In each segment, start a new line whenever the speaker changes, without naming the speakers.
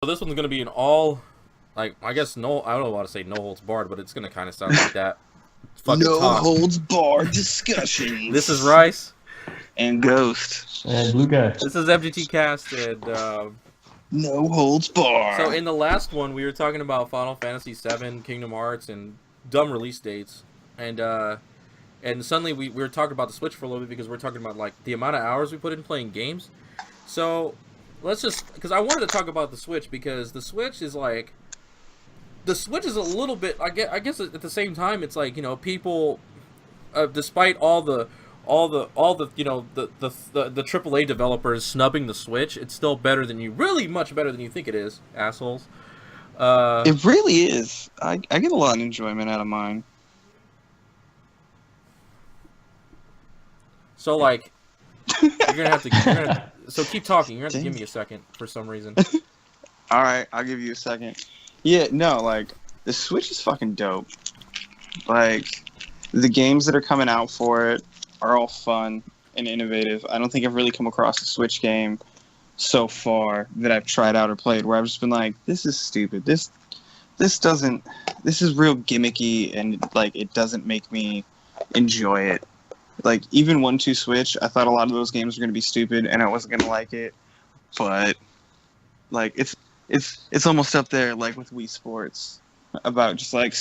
this one's gonna be an all, like, I guess no, I don't know how to say no holds barred, but it's gonna kind of sound like that. Fucking
No
talk.
holds barred discussions.
This is Rice
and Ghost
And Blue Guy.
This is MGT Cast, and
no holds barred.
so in the last one we were talking about Final Fantasy VII, Kingdom Hearts, and dumb release dates, and suddenly we were talking about the Switch for a little bit because we're talking about like the amount of hours we put in playing games. So let's just, because I wanted to talk about the Switch because the Switch is like, the Switch is a little bit, I guess at the same time it's like, you know, people, despite all the you know the AAA developers snubbing the Switch, it's still better than really much better than you think it is, assholes.
It really is. I get a lot of enjoyment out of mine.
So like, you're gonna have to. So keep talking. You're gonna have to give me a second for some reason.
All right, I'll give you a second. Yeah, no, like the Switch is fucking dope. Like the games that are coming out for it are all fun and innovative. I don't think I've really come across a Switch game so far that I've tried out or played where I've just been like, this is stupid. This is real gimmicky and like it doesn't make me enjoy it. Like even 1-2 Switch, I thought a lot of those games were gonna be stupid and I wasn't gonna like it. But like it's almost up there like with Wii Sports about just like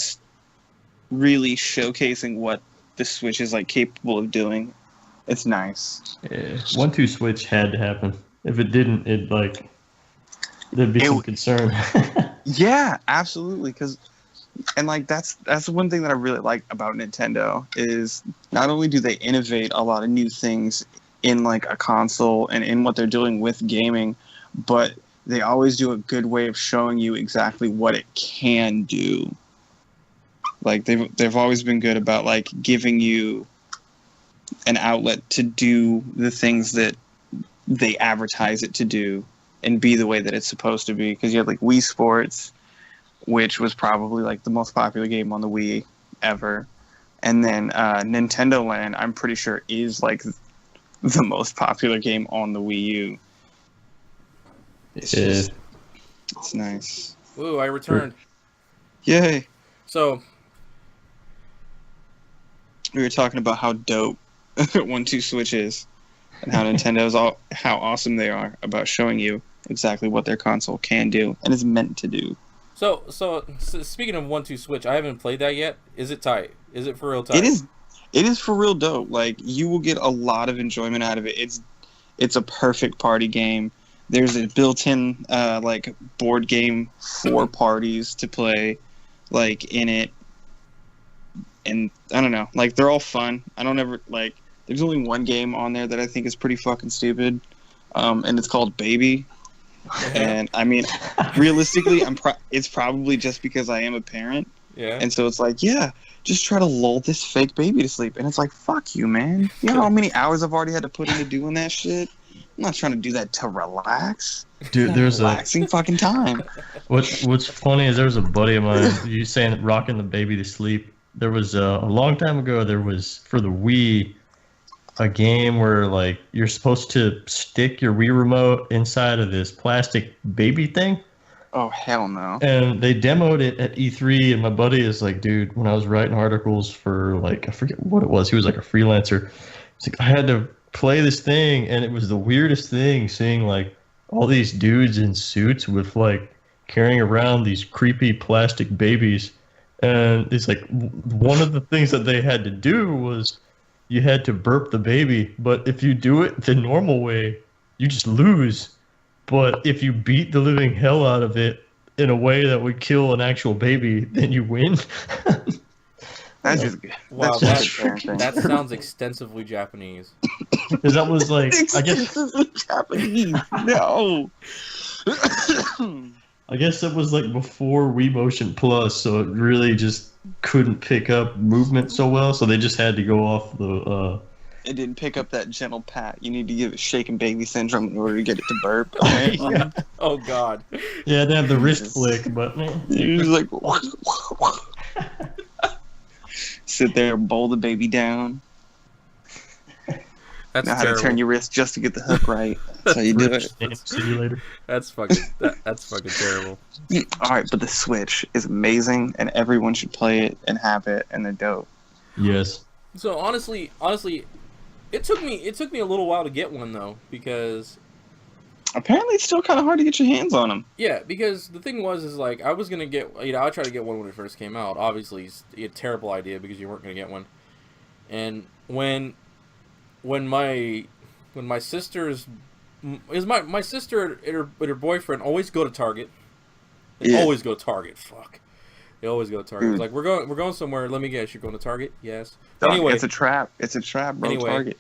really showcasing what the Switch is like capable of doing. It's nice.
Yeah, 1-2 Switch had to happen. If it didn't, there'd be some concern.
Yeah, absolutely. And like that's the one thing that I really like about Nintendo is not only do they innovate a lot of new things in like a console and in what they're doing with gaming, but they always do a good way of showing you exactly what it can do. Like they've always been good about like giving you an outlet to do the things that they advertise it to do and be the way that it's supposed to be. Because you had like Wii Sports, which was probably like the most popular game on the Wii ever, and then Nintendo Land, I'm pretty sure is like the most popular game on the Wii U. It's nice.
Ooh, I returned.
Yay!
So
we were talking about how dope 1-2 Switch is, and how how awesome they are about showing you exactly what their console can do and is meant to do.
So speaking of 1-2 Switch, I haven't played that yet. Is it tight? Is it for real tight?
It is for real dope. Like you will get a lot of enjoyment out of it. It's a perfect party game. There's a built-in like board game for parties to play, like in it, and I don't know, like they're all fun. I don't ever like. There's only one game on there that I think is pretty fucking stupid, and it's called Baby. And I mean, realistically, it's probably just because I am a parent.
Yeah.
And so it's like, yeah, just try to lull this fake baby to sleep, and it's like, fuck you, man. You know how many hours I've already had to put into doing that shit. I'm not trying to do that to relax.
Dude, there's
relaxing fucking time.
What's funny is there was a buddy of mine. You saying rocking the baby to sleep? There was a long time ago. There was for the Wii a game where like you're supposed to stick your Wii remote inside of this plastic baby thing.
Oh hell no!
And they demoed it at E3, and my buddy is like, dude, when I was writing articles for like I forget what it was. He was like a freelancer. He's like, I had to play this thing, and it was the weirdest thing seeing like all these dudes in suits with like carrying around these creepy plastic babies. And it's like one of the things that they had to do was you had to burp the baby, but if you do it the normal way, you just lose. But if you beat the living hell out of it in a way that would kill an actual baby, then you win.
That's just good.
Wow,
that
sounds extensively Japanese.
Because that was like, I guess
Japanese. No.
I guess it was like before Wii Motion Plus, so it really just couldn't pick up movement so well. So they just had to go off the.
It didn't pick up that gentle pat. You need to give it shaken baby syndrome in order to get it to burp.
Yeah.
Oh God.
Yeah, they have the wrist flick, but man.
You're just like. Sit there, bowl the baby down.
That's
Know how to turn
terrible.
your wrist just to get the hook right. That's how you do
Rich
it.
Name Simulator.
That's fucking that's fucking terrible.
All right, but the Switch is amazing, and everyone should play it and have it, and they're dope.
Yes.
So honestly, it took me a little while to get one though, because
Apparently, it's still kind of hard to get your hands on them.
yeah, because the thing was is like I was gonna get, you know, I tried to get one when it first came out. Obviously, it's a terrible idea because you weren't gonna get one. And when my sister's is my sister and her boyfriend always go to Target. They
Yeah.
always go to Target. Fuck. They always go to Target. It's
Mm.
like we're going somewhere. Let me guess, you're going to Target? Yes.
Dog,
Anyway,
it's a trap. It's a trap, bro.
Anyway.
Target.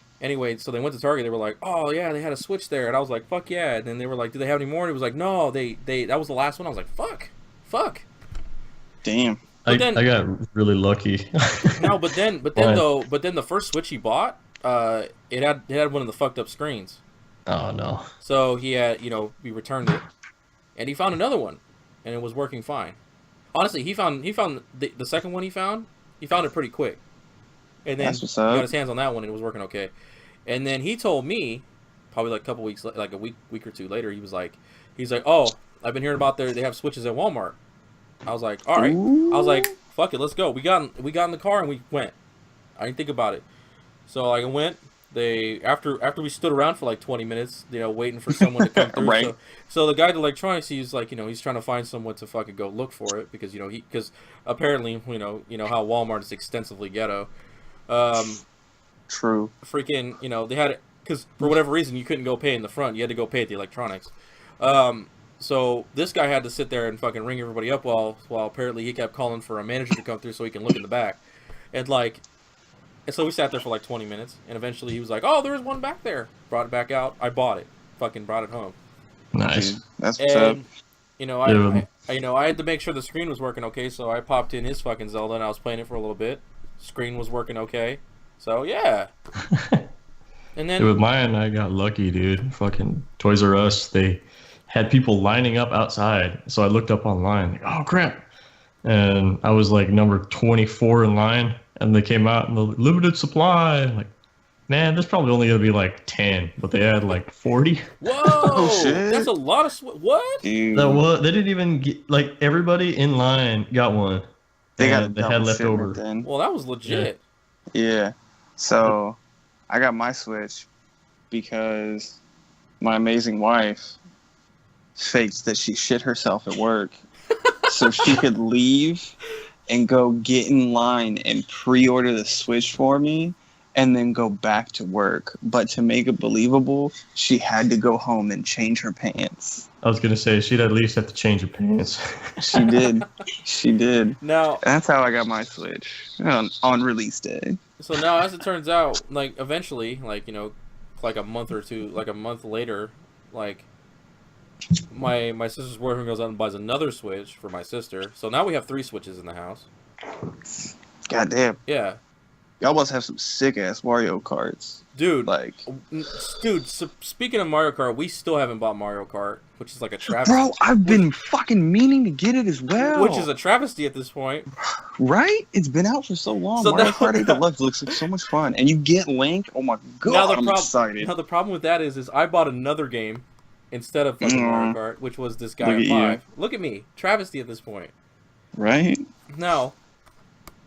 So they went to Target. They were like, "Oh yeah, they had a Switch there," and I was like, "Fuck yeah!" And then they were like, "Do they have any more?" And it was like, "No, they that was the last one." I was like, "Fuck."
Damn.
But then-
I got really lucky.
No, but then the first Switch he bought, it had one of the fucked up screens.
Oh no.
So he had, we returned it, and he found another one, and it was working fine. Honestly, he found the second one he found it pretty quick, and then
That's what's
he
up.
got his hands on that one, and it was working okay. And then he told me, probably like a couple weeks, like a week or two later, he's like, "Oh, I've been hearing about they have Switches at Walmart." I was like, "All right."
Ooh.
I was like, "Fuck it, let's go." We got in the car and we went. I didn't think about it, so like, I went. After we stood around for like 20 minutes, waiting for someone to come through.
Right.
So the guy at electronics, he's like, he's trying to find someone to fucking go look for it because because apparently, how Walmart is extensively ghetto.
True.
Freaking, they had it because for whatever reason you couldn't go pay in the front. You had to go pay at the electronics. So this guy had to sit there and fucking ring everybody up while apparently he kept calling for a manager to come through so he can look in the back, and so we sat there for like 20 minutes, and eventually he was like, "Oh, there was one back there." Brought it back out. I bought it. Fucking brought it home.
Nice.
Dude, that's what's up.
And I had to make sure the screen was working okay, so I popped in his fucking Zelda and I was playing it for a little bit. Screen was working okay, so yeah. And then
Dude, with mine, I got lucky, dude. Fucking Toys R Us, they had people lining up outside. So I looked up online, like, oh crap. And I was like number 24 in line. And they came out and the limited supply. Like, man, there's probably only going to be like 10. But they had like 40.
whoa,
Oh, shit.
that's a lot of what?
Dude.
They didn't even get, like, everybody in line got one.
They got
And
a
they had
double
left
shipment
over.
then.
Well, that was legit.
Yeah. So I got my Switch because my amazing wife faked that she shit herself at work so she could leave and go get in line and pre-order the Switch for me and then go back to work. But to make it believable, she had to go home and change her pants.
I was going to say, she'd at least have to change her pants.
She did. She did.
Now,
That's how I got my Switch on release day.
so now as it turns out, like eventually, like like a month later, like my sister's boyfriend goes out and buys another Switch for my sister. So now we have 3 Switches in the house.
Goddamn.
Yeah,
Y'all must have some sick ass Mario Karts.
dude.
Like,
So speaking of Mario Kart, we still haven't bought Mario Kart, which is like a travesty.
bro, I've been fucking meaning to get it as well.
Which is a travesty at this point.
right? It's been out for so long.
So
Mario
now-
Kart 8 Deluxe looks like so much fun, and you get Link. Oh my god, I'm excited.
Now the problem with that is I bought another game instead of fucking Mario Kart, which was this guy
Look
at
at
5. Look at me, travesty at this point.
Right?
Now,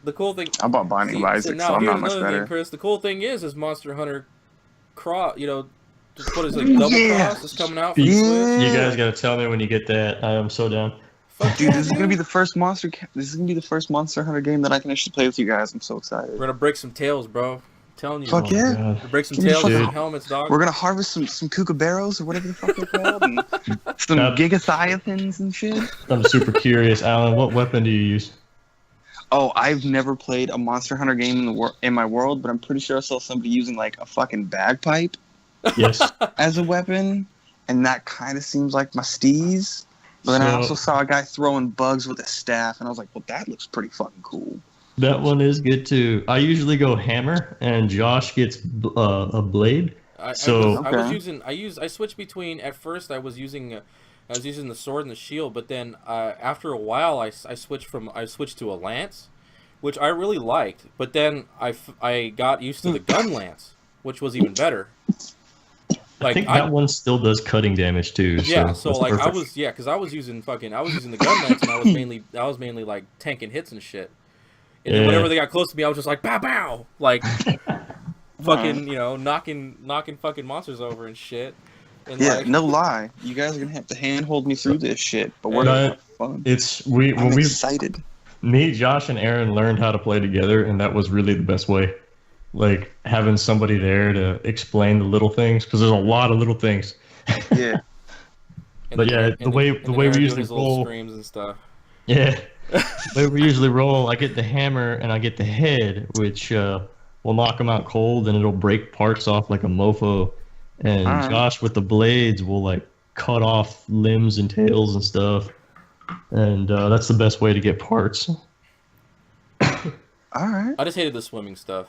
the cool thing.
I bought Binding of Isaac, so I'm
here's
not much
another
better.
thing, Chris. The cool thing is Monster Hunter Cross. Just what is it, double
Yeah.
cross is coming out for the
You
Switch.
Yeah.
guys got to tell me when you get that. I am so down.
Fuck
Dude,
yeah,
this is gonna be the first Monster Hunter game that I can actually play with you guys. I'm so excited.
We're gonna break some tails, bro. I'm telling you.
Fuck
Oh,
yeah.
God.
Break some
Give me
tails,
fucking-
some helmets, dog.
We're gonna harvest some kookaburros or whatever the fuck they're called, and some
Yep.
gigathiathans and shit.
I'm super curious, Alan. What weapon do you use?
Oh, I've never played a Monster Hunter game in my world, but I'm pretty sure I saw somebody using like a fucking bagpipe
Yes.
as a weapon, and that kind of seems like my steez. But then I
So-
also saw a guy throwing bugs with a staff, and I was like, well, that looks pretty fucking cool.
That one is good too. I usually go hammer, and Josh gets a blade.
I switched between. At first, I was using the sword and the shield, but then after a while, I switched to a lance, which I really liked. But then I got used to the gun lance, which was even better.
I think that one still does cutting damage too.
Yeah,
so
like
perfect.
because I was using the gun lance, and I was mainly like tanking hits and shit. And then whenever they got close to me, I was just like bow bow, like fucking knocking fucking monsters over and shit. And
yeah,
like,
no lie, you guys are gonna have to handhold me through this shit, but we're
But
gonna have fun.
I'm
excited.
Me, Josh, and Aaron learned how to play together, and that was really the best way. Like having somebody there to explain the little things, because there's a lot of little things.
Yeah.
But yeah, the way we usually roll,
screams and stuff.
Yeah, the way we usually roll, I get the hammer and I get the head, which will knock them out cold, and it'll break parts off like a mofo. And Josh with the blades will like cut off limbs and tails and stuff, and that's the best way to get parts.
All right.
I just hated the swimming stuff.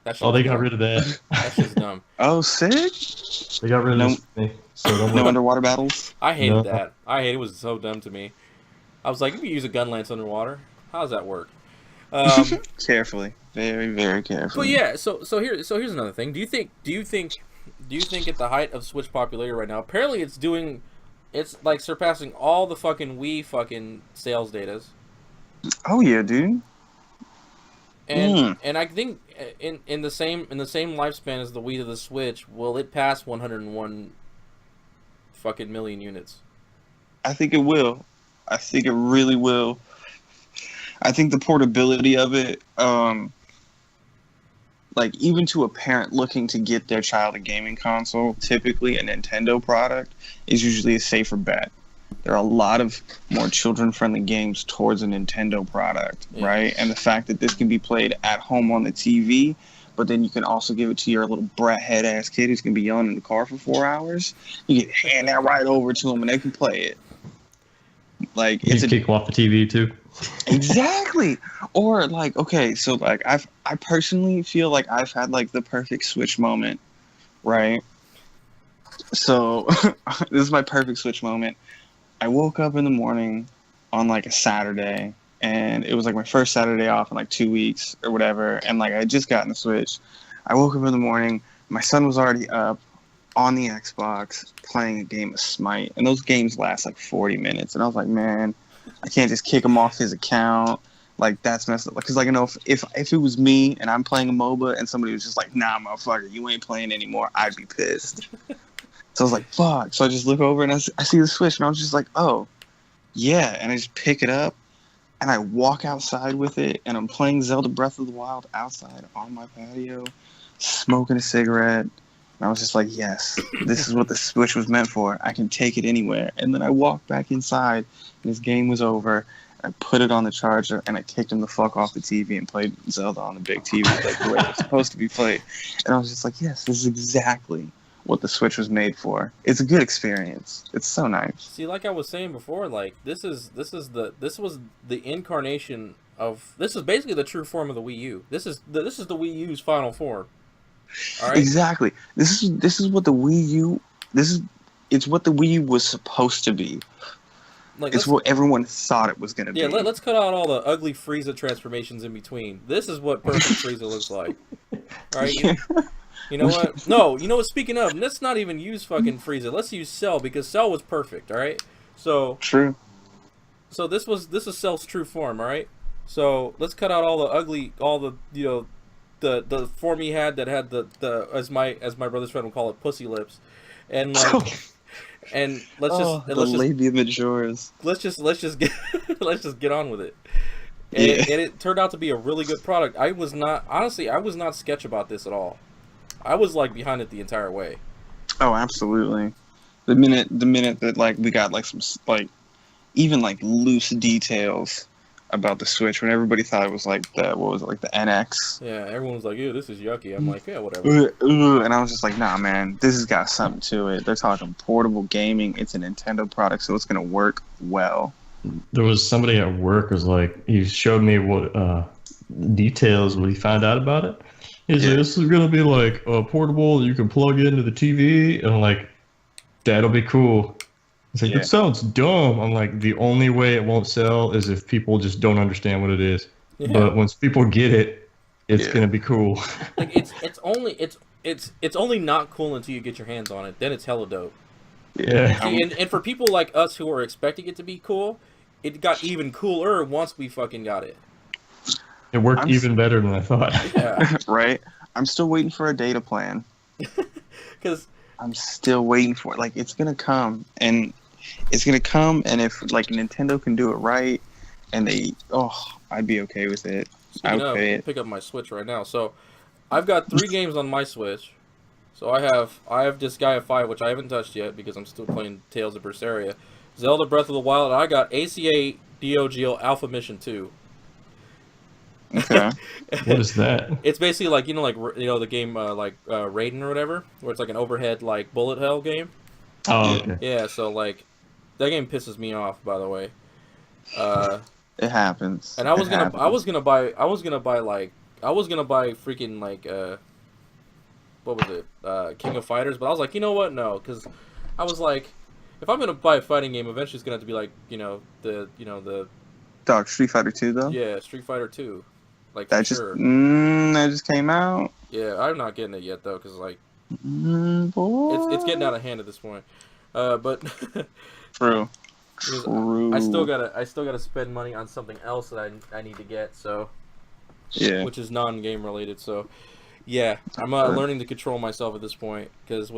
They got rid of that.
That's just dumb.
Oh, sick.
They got rid of this. So
no underwater battles.
I hated that. It was so dumb to me. I was like, if you use a gun lance underwater, how does that work?
Carefully, very, very carefully.
But yeah, so here's another thing. Do you think at the height of Switch popularity right now, apparently it's like surpassing all the fucking Wii fucking sales datas.
Oh yeah, dude.
And I think in the same lifespan as the Wii to the Switch, will it pass 101 fucking million units?
I think it will. I think it really will. I think the portability of it, like even to a parent looking to get their child a gaming console, typically a Nintendo product is usually a safer bet. There are a lot of more children-friendly games towards a Nintendo product, right? And the fact that this can be played at home on the TV, but then you can also give it to your little brat head-ass kid who's going to be yelling in the car for 4 hours. You can hand that right over to them and they can play it. Like
you can kick off the TV too.
Exactly. Or like, okay, so like I personally feel like I've had like the perfect Switch moment, right? So this is my perfect Switch moment. I woke up in the morning on like a Saturday, and it was like my first Saturday off in like 2 weeks or whatever, and like I had just gotten the Switch. I woke up in the morning, my son was already up on the Xbox playing a game of Smite, and those games last like 40 minutes, and I was like, man, I can't just kick him off his account. Like, that's messed up. Because, like, you know, if it was me and I'm playing a MOBA and somebody was just like, nah, motherfucker, you ain't playing anymore, I'd be pissed. So I was like, fuck. So I just look over and I see the Switch, and I was just like, oh, yeah. And I just pick it up, and I walk outside with it, and I'm playing Zelda Breath of the Wild outside on my patio, smoking a cigarette. And I was just like, yes, this is what the Switch was meant for. I can take it anywhere. And then I walked back inside, and this game was over. I put it on the charger, and I kicked him the fuck off the TV and played Zelda on the big TV like the way it was supposed to be played. And I was just like, yes, this is exactly what the Switch was made for. It's a good experience. It's so nice.
See, like I was saying before, like this was the incarnation of, this is basically the true form of the Wii U. This is the Wii U's final form. All right?
Exactly. This is what the Wii U. It's what the Wii U was supposed to be. Like, it's what everyone thought it was going to be.
Yeah, let's cut out all the ugly Frieza transformations in between. This is what perfect Frieza looks like. All right. You know what? No, you know what? Speaking of, let's not even use fucking Frieza. Let's use Cell, because Cell was perfect. All right. So
true.
So this is Cell's true form. All right. So let's cut out all the ugly, all the the form he had that had the as my brother's friend would call it, pussy lips, and like, and let's
labia majoris.
Let's just get on with it. And, and it turned out to be a really good product. I was not sketch about this at all. I was like behind it the entire way.
Oh, absolutely. The minute that like we got like some like even like loose details about the Switch, when everybody thought it was like the NX.
Yeah, everyone was like, "Ew, this is yucky." I'm like, "Yeah, whatever."
And I was just like, "Nah, man, this has got something to it." They're talking portable gaming. It's a Nintendo product, so it's gonna work well.
There was somebody at work was like, he showed me what details when he found out about it. He said, "This is gonna be like portable. You can plug into the TV," and I'm like, "That'll be cool." He's like, "That sounds dumb." I'm like, "The only way it won't sell is if people just don't understand what it is. Yeah. But once people get it, it's gonna be cool."
Like it's it's only not cool until you get your hands on it. Then it's hella dope.
Yeah.
See, and for people like us who are expecting it to be cool, it got even cooler once we fucking got it.
It worked even better than I thought.
Yeah.
Right? I'm still waiting for a data plan.
Because
I'm still waiting for it. Like, it's gonna come, and if like Nintendo can do it right, and I'd be okay with it. I would pay it.
Pick up my Switch right now. So I've got 3 games on my Switch. So I have Disgaea 5, which I haven't touched yet because I'm still playing Tales of Berseria, Zelda Breath of the Wild, and I got ACA DOGL Alpha Mission 2.
Okay.
What is that?
It's basically like the game Raiden or whatever, where it's like an overhead like bullet hell game.
Oh, okay.
Yeah, so like that game pisses me off, by the way.
It happens.
And I was gonna buy freaking like what was it? King of Fighters, but I was like, you know what? No, because I was like, if I'm gonna buy a fighting game, eventually it's gonna have to be like the
Dog, Street Fighter 2 though.
yeah, Street Fighter 2. Like
That just came out.
Yeah, I'm not getting it yet though, because like
Boy.
it's getting out of hand at this point. But
True.
I still gotta spend money on something else that I need to get. So
Yeah.
which is non-game related. So yeah, I'm learning to control myself at this point because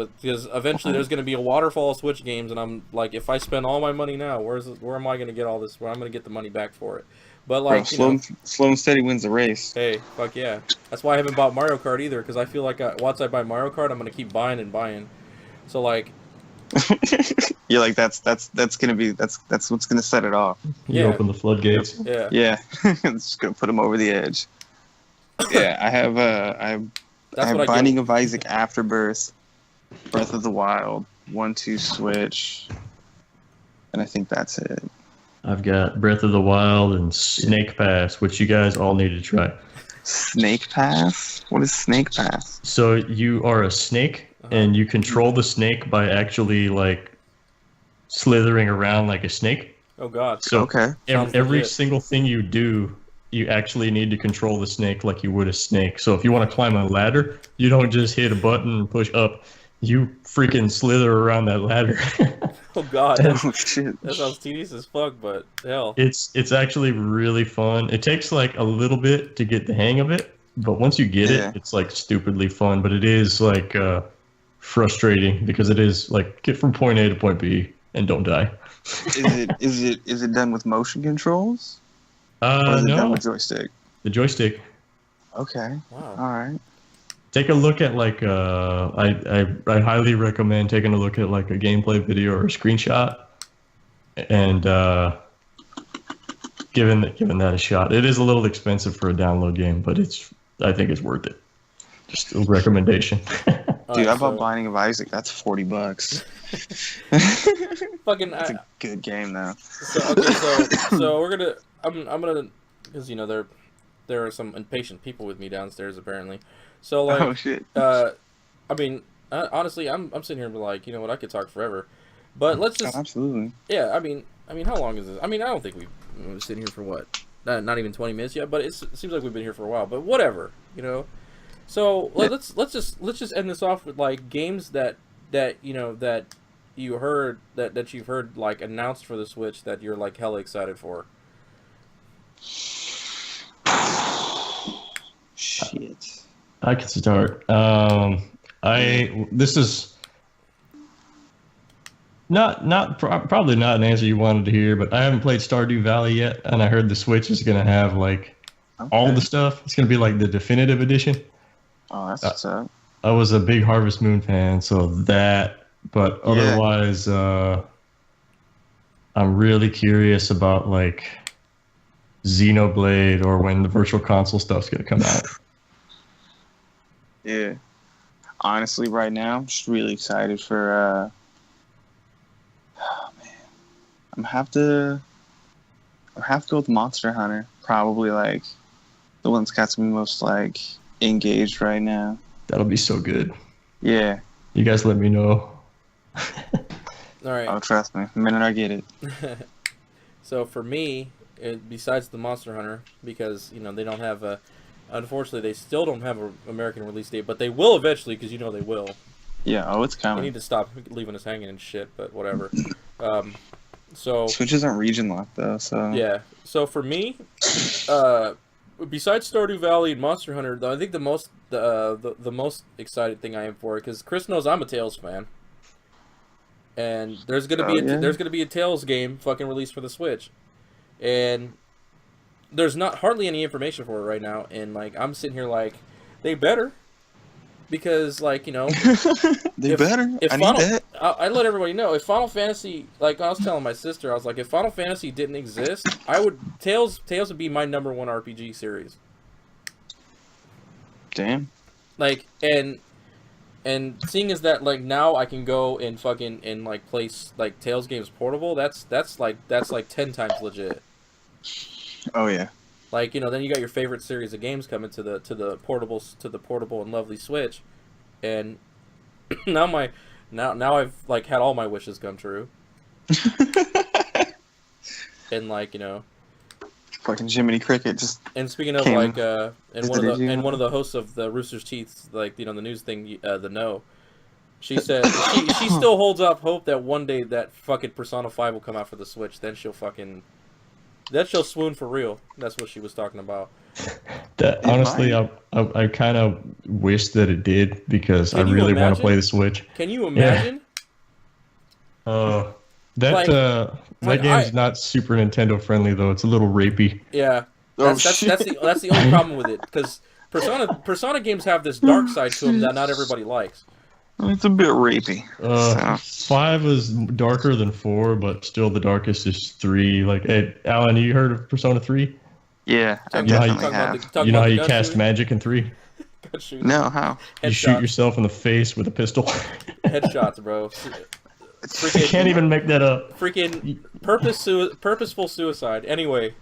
eventually there's gonna be a waterfall of Switch games, and I'm like, if I spend all my money now, where am I gonna get all this? Where I'm gonna get the money back for it? But like,
Bro, slow and steady wins the race.
hey, fuck yeah. That's why I haven't bought Mario Kart either, because I feel like once I buy Mario Kart, I'm gonna keep buying and buying. So like,
You're like that's what's gonna set it off.
You open the floodgates.
yeah,
Yeah, it's just gonna put him over the edge. Yeah, I have Binding of Isaac Afterbirth, Breath of the Wild, 1-2 Switch, and I think that's it.
I've got Breath of the Wild and Snake Pass, which you guys all need to try.
Snake Pass? What is Snake Pass?
So you are a snake, and you control the snake by actually like slithering around like a snake.
Oh god.
So
Okay.
every single thing you do, you actually need to control the snake like you would a snake. So if you want to climb a ladder, you don't just hit a button and push up. You freaking slither around that ladder.
Oh god.
Oh shit.
That sounds tedious as fuck, but hell.
It's actually really fun. It takes like a little bit to get the hang of it, but once you get it, it's like stupidly fun. But it is like frustrating because it is like get from point A to point B and don't die.
Is it done with motion controls? Or is it done
No,
with joystick?
the joystick.
Okay.
Wow.
All right.
Take a look at like I highly recommend taking a look at like a gameplay video or a screenshot and giving that a shot. It is a little expensive for a download game, but I think it's worth it. Just a recommendation.
Dude, I bought Binding of Isaac. That's $40.
Fucking
It's a good game though.
so we're gonna I'm gonna, because there are some impatient people with me downstairs apparently. So like,
Oh shit.
I mean, honestly, I'm sitting here and be like, you know what, I could talk forever, but let's just
Absolutely.
yeah. I mean, how long is this? I mean, I don't think we've been sitting here for what, not even 20 minutes yet, but it seems like we've been here for a while. But whatever, you know. So let's just end this off with like games that you know that you've heard like announced for the Switch that you're like hella excited for.
Shit.
I can start. This is probably not an answer you wanted to hear, but I haven't played Stardew Valley yet, and I heard the Switch is gonna have like all the stuff. It's gonna be like the definitive edition.
Oh, that's what's up.
I was a big Harvest Moon fan, so that. But otherwise, I'm really curious about like Xenoblade or when the Virtual Console stuff's gonna come out.
Yeah. Honestly, right now, I'm just really excited for. Oh man, I'm have to go with Monster Hunter. Probably like the one that's got me most like engaged right now.
That'll be so good.
Yeah.
You guys let me know.
All right.
Oh, trust me. The minute I get it.
So for me, besides the Monster Hunter, because you know they don't have Unfortunately, they still don't have an American release date, but they will eventually, because you know they will.
Yeah, oh, it's
They
coming.
need to stop leaving us hanging and shit, but whatever. So
Switches aren't region locked though, so
yeah. So for me, besides Stardew Valley and Monster Hunter, though, I think the most excited thing I am for it, because Chris knows I'm a Tales fan, and there's gonna be there's gonna be a Tales game fucking released for the Switch, and there's not hardly any information for it right now, and like I'm sitting here like they better. Because, like, you know...
they better. I need that.
I let everybody know. If Final Fantasy... Like, I was telling my sister, I was like, if Final Fantasy didn't exist, I would... Tales would be my #1 RPG series.
Damn.
Like, and seeing as that, like, now I can go and fucking... And, like, play, like, Tales games portable, that's like 10 times legit.
Oh, yeah.
Like, you know, then you got your favorite series of games coming to the portable and lovely Switch, and now I've like had all my wishes come true. And like, you know,
fucking Jiminy Cricket just.
And speaking of like, and one of the hosts of the Rooster's Teeth, like, you know, the news thing, the No, she said she still holds up hope that one day that fucking Persona 5 will come out for the Switch. Then she'll swoon for real. That's what she was talking about.
That honestly, I kind of wish that it did, because I really want to play the Switch.
Can you imagine?
Yeah. That game's not Super Nintendo friendly though. It's a little rapey.
Yeah. That's the only problem with it, because Persona games have this dark side to them that not everybody likes.
It's a bit rapey.
5 is darker than 4, but still the darkest is 3. Like, hey, Alan, you heard of Persona 3?
Yeah, I definitely have.
You know how you cast magic in 3?
No, how?
You shoot yourself in the face with a pistol.
Headshots, bro.
I can't even make that up.
Freaking purposeful suicide. Anyway,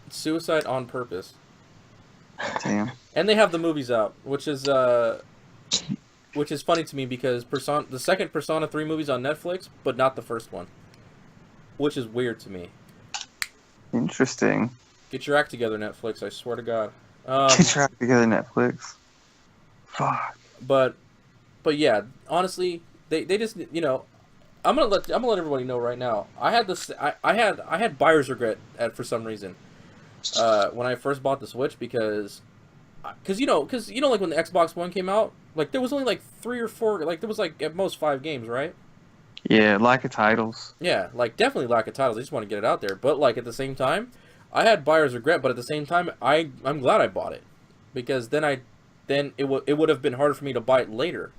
suicide on purpose.
Damn.
And they have the movies out, which is funny to me, because the second Persona 3 movie's on Netflix, but not the first one, which is weird to me.
Interesting.
Get your act together, Netflix! I swear to God.
Get your act together, Netflix. Fuck.
But yeah, honestly, they just, you know, I'm gonna let everybody know right now. I had this. I had buyer's regret for some reason when I first bought the Switch, because you know like when the Xbox One came out, like there was only like 3 or 4, like there was like at most 5 games, right?
Yeah, lack of titles.
Yeah, like definitely lack of titles. I just want to get it out there, but like at the same time, I had buyer's regret. But at the same time, I'm glad I bought it, because then it would have been harder for me to buy it later.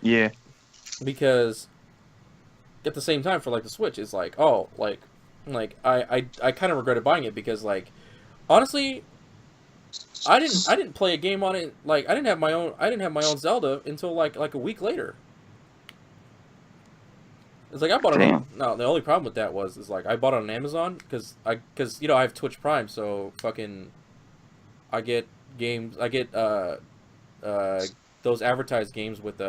Yeah.
Because at the same time, for like the Switch, it's like, oh, like I kind of regretted buying it, because like honestly, I didn't play a game on it. Like I didn't have my own Zelda until like a week later. It's like I bought it on, no, the only problem with that is like I bought it on Amazon, because you know I have Twitch Prime, so fucking I get games, those advertised games with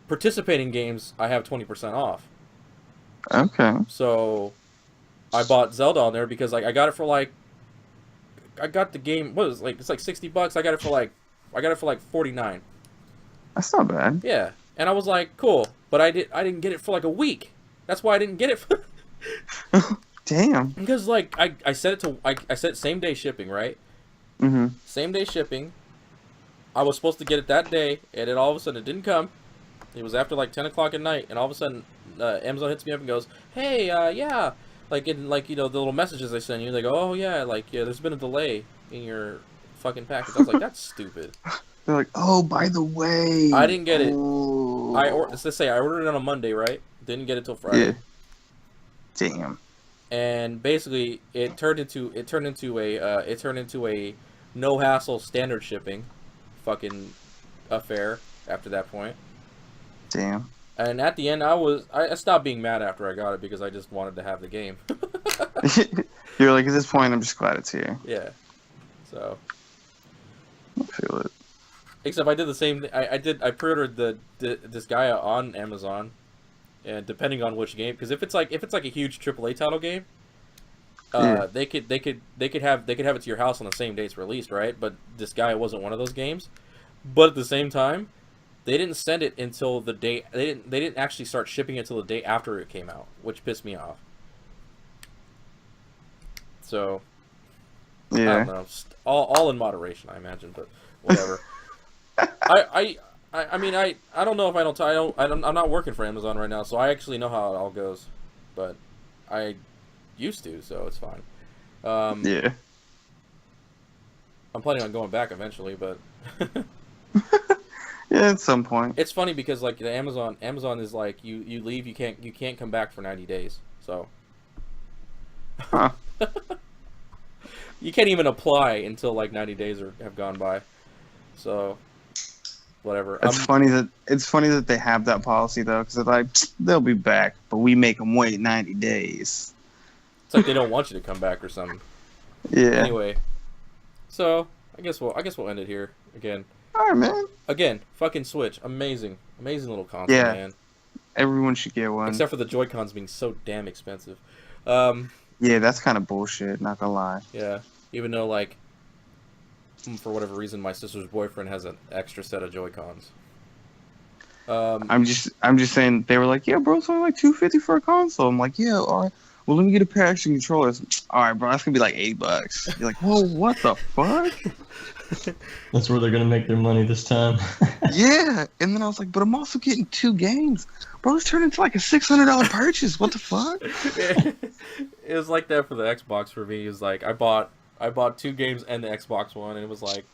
participating games, I have 20% off.
Okay.
So I bought Zelda on there, because like I got it for like, I got the game, what is it, like, it's like $60. I got it for like 49.
That's not bad.
Yeah. And I was like, cool, but I didn't get it for like a week. That's why I didn't get it for
Damn.
Because like I set it same day shipping, right?
Mm-hmm.
Same day shipping. I was supposed to get it that day, and then all of a sudden it didn't come. It was after like 10 o'clock at night, and all of a sudden Amazon hits me up and goes, "Hey, yeah," like in like, you know, the little messages they send you. They go, "Oh yeah, like, yeah, there's been a delay in your fucking package." I was like, "That's stupid."
They're like, "Oh, by the way,
I didn't get it. Let's say I ordered it on a Monday, right? Didn't get it till Friday.
Yeah. Damn.
And basically, it turned into a no hassle standard shipping, fucking affair after that point.
Damn.
And at the end, I stopped being mad after I got it, because I just wanted to have the game.
You're like, at this point, I'm just glad it's here.
Yeah. So.
I feel it.
Except I did the same thing. I pre-ordered this guy on Amazon, and depending on which game, because if it's like a huge AAA title game,
Yeah.
They could have it to your house on the same day it's released, right? But this guy wasn't one of those games. But at the same time, they didn't send it until the day they didn't actually start shipping it until the day after it came out, which pissed me off. So I don't
Yeah.
know, all in moderation, I imagine, but whatever. I mean I don't know if I'm not working for Amazon right now, so I actually know how it all goes, but I used to, so it's fine.
Yeah.
I'm planning on going back eventually, but
Yeah, at some point.
it's funny because like the Amazon is like you leave, you can't come back for 90 days, so
Huh.
you can't even apply until like 90 days have gone by. So whatever.
It's funny that they have that policy though, because they're like they'll be back, but we make them wait 90 days.
It's like they don't want you to come back or something.
Yeah.
Anyway, so I guess we'll end it here again.
All right, man.
Again, fucking Switch, amazing little console,
Yeah.
man.
Everyone should get one.
Except for the Joy-Cons being so damn expensive.
Yeah, that's kind of bullshit. Not gonna lie.
Yeah, even though like for whatever reason my sister's boyfriend has an extra set of Joy-Cons.
I'm just saying they were like, yeah, bro, it's only like $250 for a console. I'm like, yeah, all right. Well, let me get a pair of extra controllers. All right, bro, that's gonna be like $8. You're like, whoa, what the fuck?
That's where they're gonna make their money this time.
Yeah, and then I was like, but I'm also getting 2 games, bro. This turned into like a $600 purchase. What the fuck?
It was like that for the Xbox for me. It was like I bought 2 games and the Xbox One, and it was like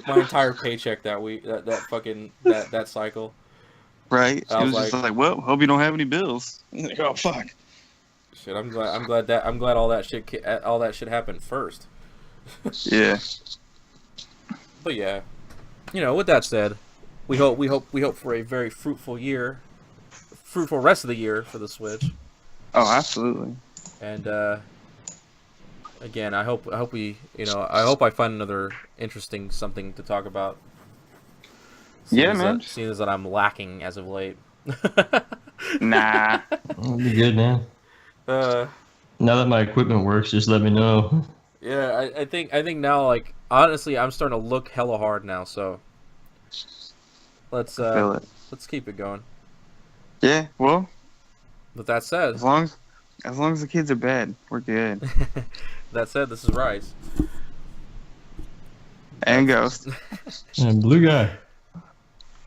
my entire paycheck that week, that cycle.
Right?
I
It
was
was just
like-
like, well, hope you don't have any bills. Like, oh fuck.
Shit, I'm glad all that shit happened first.
Yeah.
But yeah, with that said, we hope for a very fruitful rest of the year for the Switch.
Oh, absolutely.
And again, I hope I find another interesting something to talk about.
Yeah, man.
Seeing as that I'm lacking as of late.
Nah.
It'll be good, man.
Uh,
Now that my equipment works, just let me know.
yeah, I think now, like, honestly, I'm starting to look hella hard now. So let's
Feel it.
let's keep it going.
Yeah. Well,
With that said,
as long as the kids are bed, we're good.
that said, this is Rise.
And Ghost.
And blue guy.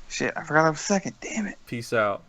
Shit, I forgot I was second. Damn it.
Peace out.